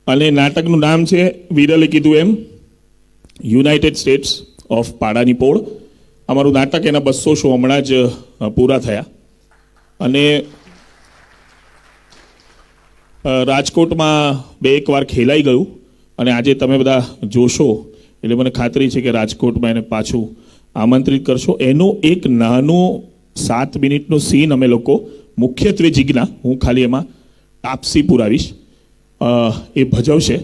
અને નાટકનું નામ છે વિરલે કીધું એમ યુનાઇટેડ સ્ટેટ્સ ઓફ પાડાની પોળ. અમારું નાટક એના 200 શો હમણાં જ પૂરા થયા અને રાજકોટમાં 2 વાર ખેલાઈ ગયું અને આજે તમે બધા જોશો એટલે મને ખાતરી છે કે રાજકોટમાં એને પાછું આમંત્રિત કરશો. એનો એક નાનો 7 મિનિટનો સીન અમે લોકો મુખ્યત્વે જીજ્ઞા, હું ખાલી એમાં તાપસી પુરાવીશ, એ ભજવશે.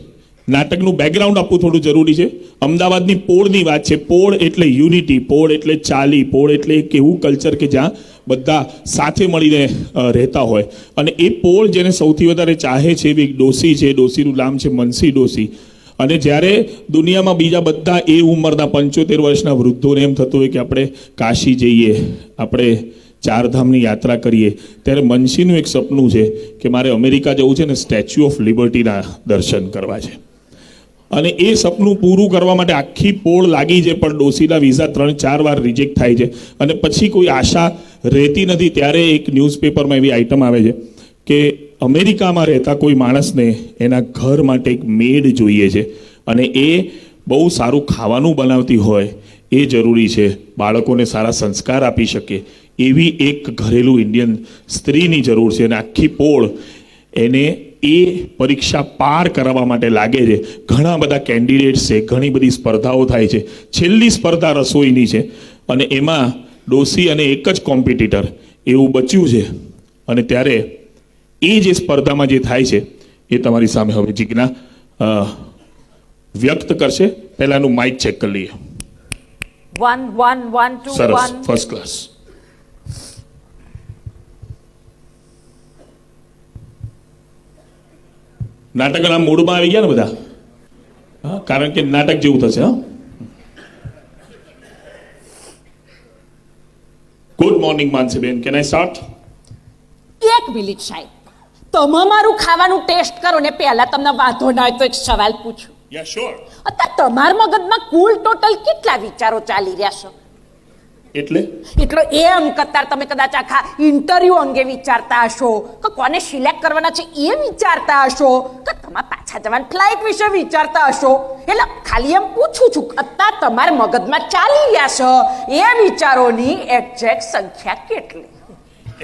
નાટકનું બેકગ્રાઉન્ડ આપવું થોડું જરૂરી છે. અમદાવાદની પોળની વાત છે. પોળ એટલે યુનિટી, પોળ એટલે ચાલી, પોળ એટલે એક એવું કલ્ચર કે જ્યાં બધા સાથે મળીને રહેતા હોય. અને એ પોળ જેને સૌથી વધારે ચાહે છે એવી એક ડોસી છે. ડોસીનું નામ છે મનસી ડોસી. અને જ્યારે દુનિયામાં બીજા બધા એ ઉંમરના 75 વર્ષના વૃદ્ધોને એમ થતું હોય કે આપણે કાશી જઈએ, આપણે ચારધામની યાત્રા કરીએ, ત્યારે મનસીનું એક સપનું છે કે મારે અમેરિકા જવું છે ને સ્ટેચ્યુ ઓફ લિબર્ટીના દર્શન કરવા છે. અને એ સપનું પૂરું કરવા માટે આખી પોળ લાગી છે, પણ ડોસીના વિઝા 3-4 વાર રિજેક્ટ થાય છે અને પછી કોઈ આશા રહેતી નથી. ત્યારે એક ન્યૂઝપેપરમાં એવી આઇટમ આવે છે કે અમેરિકામાં રહેતા કોઈ માણસને એના ઘર માટે એક મેડ જોઈએ છે અને એ બહુ સારું ખાવાનું બનાવતી હોય, એ જરૂરી છે, બાળકોને સારા સંસ્કાર આપી શકે એવી એક ઘરેલું ઇન્ડિયન સ્ત્રીની જરૂર છે. અને આખી પોળ એને એ પરીક્ષા પાર કરવા માટે લાગે છે. ઘણા બધા કેન્ડિડેટ્સ છે, ઘણી બધી સ્પર્ધાઓ થાય છે. છેલ્લી સ્પર્ધા રસોઈની છે અને એમાં ડોસી અને એક જ કોમ્પિટિટર એવું બચ્યું છે. અને ત્યારે એ જે સ્પર્ધામાં જે થાય છે એ તમારી સામે હવે જીજ્ઞા વ્યક્ત કરશે. પહેલાનું માઇક ચેક કરી લઈએ. 1 1 1 2 સરસ, 1. First class. નાટકના મૂડમાં આવી ગયા ને બધા? હા, કારણ કે નાટક જેવું થશે. હા, ગુડ મોર્નિંગ માનસીબેન, કેન આઈ સ્ટાર્ટ? એક મિનિટ સાહેબ, તમે મારું ખાવાનું ટેસ્ટ કરો ને પહેલા તમને વાંધો ના હોય તો એક સવાલ પૂછું. યા શ્યોર. અત્યારે તમારા મગજમાં કુલ ટોટલ કેટલા વિચારો ચાલી રહ્યા છે? એટલે એમ કતાર તમે કદાચ આખા ઇન્ટરવ્યુ અંગે વિચારતા હશો, કે કોને સિલેક્ટ કરવાના છે એ વિચારતા હશો, કે તમારા પાછા જવાની ફ્લાઇટ વિશે વિચારતા હશો. એટલે ખાલી એમ પૂછું છું, અત્યારે તમારા મગજમાં ચાલી રહ્યા છે એ વિચારોની એક્ઝેક્ટ સંખ્યા કેટલી?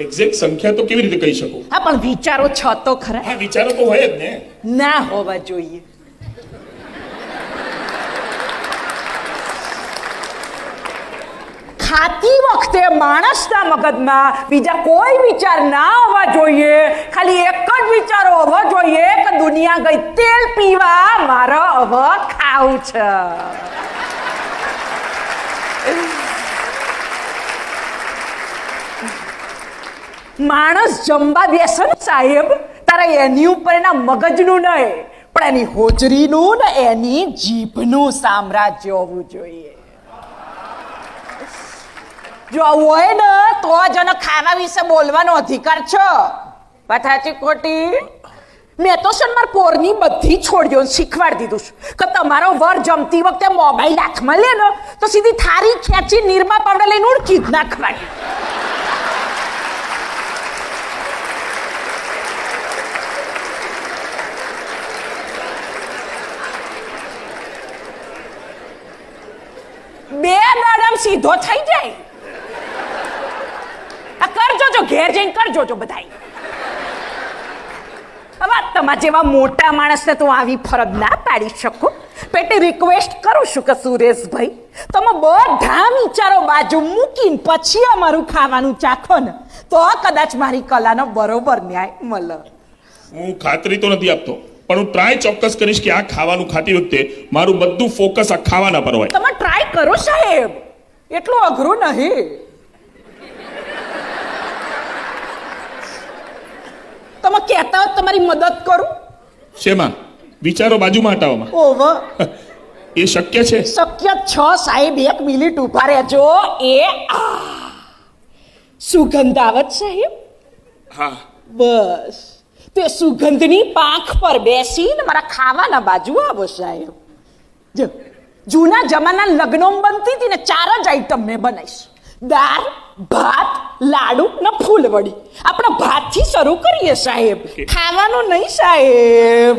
એક્ઝેક્ટ સંખ્યા તો કેવી રીતે કહી શકું? હા, પણ વિચારો છ તો ખરા. હા, વિચારો તો હોય જ ને. ના હોવા જોઈએ. ખાતી વખતે માણસના મગજમાં બીજા કોઈ વિચાર ના હોવા જોઈએ. ખાલી એક જ વિચારો હોવા જોઈએ કે દુનિયા ગઈ તેલ પીવા, મારે હવે ખાવું છે. માણસ જમવા બેસે ને સાહેબ, તારે એની ઉપર એના મગજનું નહીં પણ એની હોજરીનું ને એની જીભનું સામ્રાજ્ય હોવું જોઈએ. જો હોય ને તો જ એને ખાવા વિશે બોલવાનો અધિકાર છે. વાત સાચી ખોટી? મેં તો છે ને મારા પોરની બધી છોડીઓને શીખવાડી દીધું છે કે તમારો વર જમતી વખતે મોબાઈલ હાથમાં લે ને તો સીધી થાળી ખેંચી નિરમા પાવડર લઈને ઉડકી જ નાખવાની. બે દાડામાં સીધો થઈ જાય. કરજો જો, ઘેર જઈને કરજો જો બધાય. હવે તમારા જેવા મોટા માણસને તો આવી ફરજ ના પાડી શકું. પેટે રિક્વેસ્ટ કરું છું કે સુરેશભાઈ, તમે બધા વિચારો બાજુ મૂકીને પછી અમારું ખાવાનું ચાખો ને તો કદાચ મારી કલાનો બરોબર ન્યાય મળે. હું ખાતરી તો નથી આપતો, પણ હું ટ્રાય ચોક્કસ કરીશ કે આ ખાવાનું ખાતી વખતે મારું બધું ફોકસ આ ખાવાના પર હોય. તમે ટ્રાય કરો સાહેબ, એટલું અઘરું નહીં. તમે કહેતા હો તમારી મદદ કરું. શેમાં? વિચારો બાજુમાં હટાવવામાં? ઓવર. એ શક્ય છે? શક્ય છે સાહેબ. 1 મિનિટ ઉભા રહેજો. એ સુગંધ આવત સાહેબ? હા, બસ તે સુગંધની પાંખ પર બેસીને મારા ખાવાના બાજુ આવો સાહેબ. જો જૂના જમાના લગ્નોમાં બનતી હતી ને 4 જ આઈટમ મેં બનાવીશ: દાળ, ભાત, લાડુ ને ફૂલવડી. આપણે ભાતથી શરૂ કરીએ સાહેબ, ખાવાનું નહીં સાહેબ.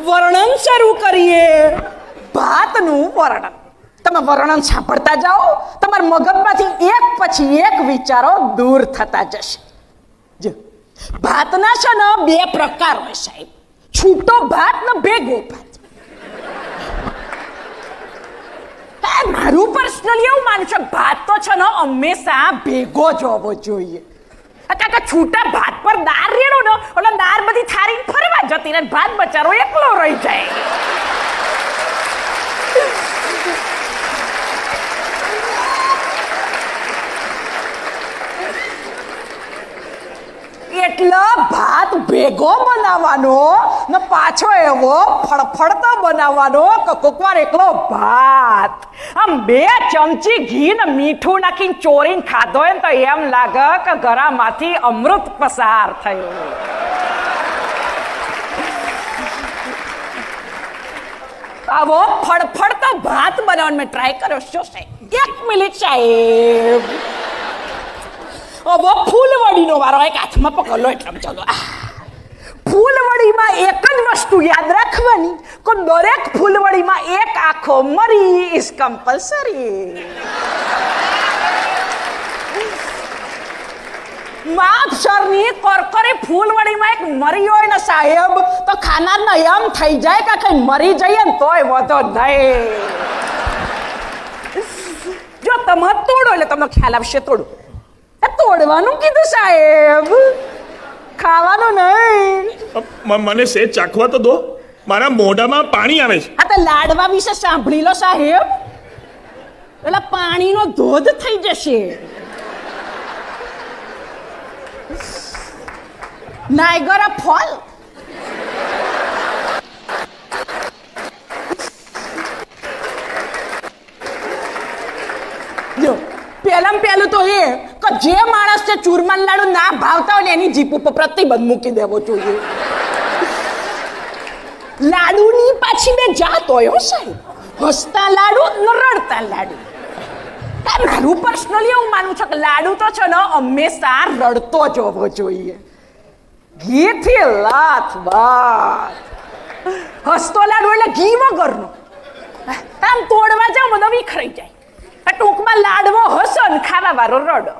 વર્ણન શરૂ કરીએ. ભાતનું વર્ણન. તમે વર્ણન સાંભળતા જાઓ, તમારા મગજમાંથી એક પછી એક વિચારો દૂર થતા જશે. જો ભાતના છે ને બે પ્રકાર હોય સાહેબ, છૂટો ભાત ને ભેગો ભાત. મારું પર્સનલી એવું માનું છે, ભાત તો છે ને હંમેશા ભેગો જ હોવો જોઈએ. કાકા છૂટા ભાત પર દાળ રેડો ને એટલે દાળ બધી થારી ફરવા જતી રહે, ભાત બચારો એકલો રહી જાય. એટલે ભાત ભેગો બનાવવાનો ને પાછો એવો ફળફળતો બનાવવાનો કે કોકવાર એકલો ભાત આમ 2 ચમચી ઘી ને મીઠું નાખીને ચોરીને ખાધો હોય ને તો એમ લાગે કે ગળામાંથી અમૃત પસાર થયું. આવો ફળફળતો ભાત બનાવવાનો મેં ટ્રાય કર્યો. શું સાહેબ, 1 મિનિટ સાહેબ. હવે ફૂલવડીનો વારો, એક હાથમાં પકડલો એટલે ચાલો. ફૂલવડીમાં એક જ વસ્તુ યાદ રાખવાની કે દરેક ફૂલવડીમાં એક આખો મરી ઇઝ કમ્પલસરી. માપસરની કરકરી ફૂલવડીમાં એક મરી હોય ને સાહેબ તો ખાનારને એમ થઈ જાય કે કઈ મરી જઈએ ને તોય વધો નહીં. જો તમે તોડો એટલે તમને ખ્યાલ આવશે. તોડવાનું કીધું સાહેબ, ખાવાનું નહીં. મને સેજ ચાખવા તો દો, મારા મોઢામાં પાણી આવે છે. આ તો લાડવા વિશે સાંભળી લો સાહેબ, એટલે પાણીનો ધોધ થઈ જશે. નાયગરા ફોલ. જો પહેલું તો એ કે જે માણસને ચૂરમાન લાડુ ના ભાવતા હોય ને એની જીભ ઉપર પ્રતિબંધ મૂકી દેવો જોઈએ. લાડુની પાછી બે જાત હોય હો સાહેબ, હસતા લાડુ ને રડતા લાડુ. મારું પર્સનલી એવું માનું છે કે લાડુ તો છે ને હંમેશા રડતો જ હોવો જોઈએ. ઘીથી લાથ બાત. હસતો લાડુ એટલે ઘી વગરનો, આમ તોડવા જાવ બધો વિખરાઈ જાય. ટૂંકમાં લાડવો હસો ને ખાવા વાળો રડો.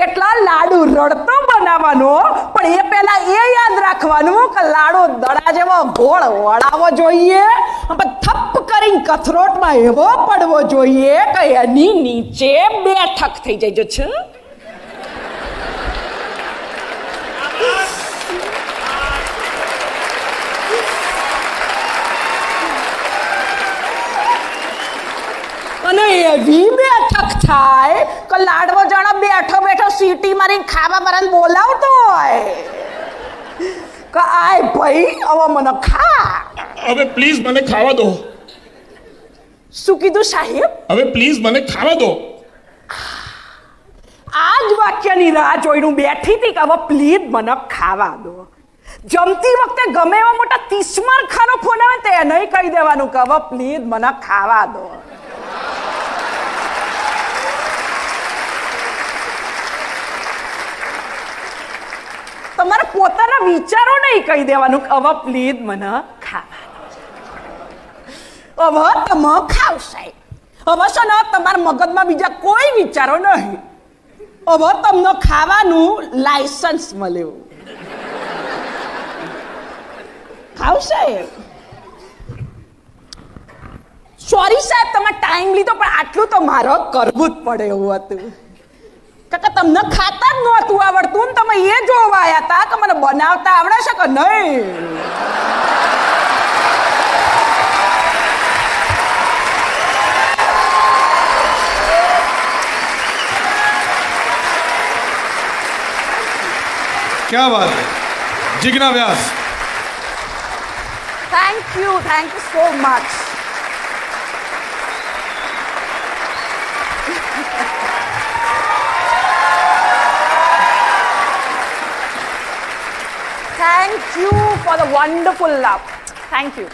એટલા લાડુ રડતો બનાવવાનો, પણ એ પહેલા એ યાદ રાખવાનું કે લાડુ દડા જેવો ગોળ વળાવવો જોઈએ, થપ કરીને કથરોટમાં એવો પડવો જોઈએ કે એની નીચે બેઠક થઈ જાય છે. અને એવી બેઠક થાય કે લાડવો જાણે બેઠો બેઠો સીટી મારીને ખાવા મારાને બોલાવતો હોય કે આય ભાઈ હવે મને ખા. હવે પ્લીઝ મને ખાવા દો. શું કીધું સાહેબ? હવે પ્લીઝ મને ખાવા દો. આ જ વાક્યની રાહ જોઈને બેઠી હતી કે હવે પ્લીઝ મને ખાવા દો. જમતી વખતે ગમે એવા મોટા 30 ખાનો ફોન આવે તો એને કહી દેવાનું કે હવે પ્લીઝ મને ખાવા દો. તમારે પોતાના વિચારો નહીં કહી દેવાનું કે હવે પ્લીઝ મને ખાવા દો. હવે તમે ખાવ સાહેબ. હવે છે ને તમારા મગજમાં બીજા કોઈ વિચારો નહીં. હવે તમને ખાવાનું લાયસન્સ મળ્યું. ખાવ સાહેબ. સોરી સાહેબ, તમે ટાઈમ લીધો પણ આટલું તો મારો કરવું જ પડે એવું હતું. કાકા તમને ખાતા જ નહોતું આવડતું ને તમે એ જોવા આવ્યા હતા કે મને બનાવતા આવડે છે કે નહીં. क्या बात है Jigna Vyas. Thank you so much. Thank you for the wonderful love. Thank you.